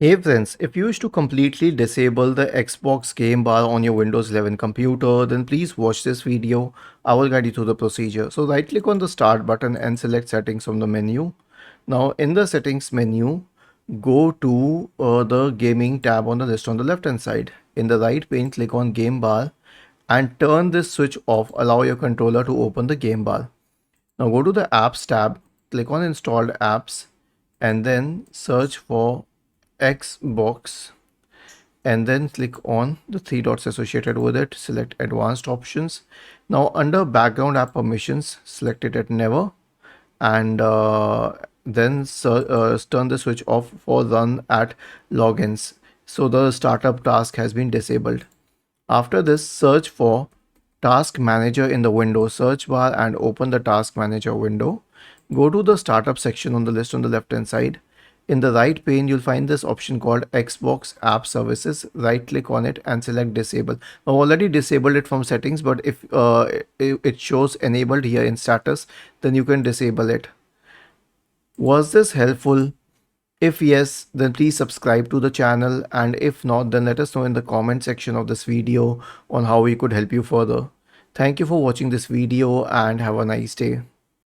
Hey friends, if you wish to completely disable the Xbox game bar on your Windows 11 computer, then please watch this video. I will guide you through the procedure. So right click on the start button and select settings from the menu. Now in the settings menu, go to the gaming tab on the list on the left hand side. In the right pane, click on game bar and turn this switch off. Allow your controller to open the game bar. Now go to the apps tab, click on installed apps and then search for Xbox and then click on the three dots associated with it. Select advanced options. Now under background app permissions, select it at never and then turn the switch off for run at logins. So the startup task has been disabled. After this, search for Task Manager in the Windows search bar and open the Task Manager window. Go to the startup section on the list on the left hand side. In the right pane, you'll find this option called Xbox App Services. Right click on it and select disable. I've already disabled it from settings, but if it shows enabled here in status, then you can disable it. Was this helpful? If yes, then please subscribe to the channel, and if not, then let us know in the comment section of this video on how we could help you further. Thank you for watching this video and have a nice day.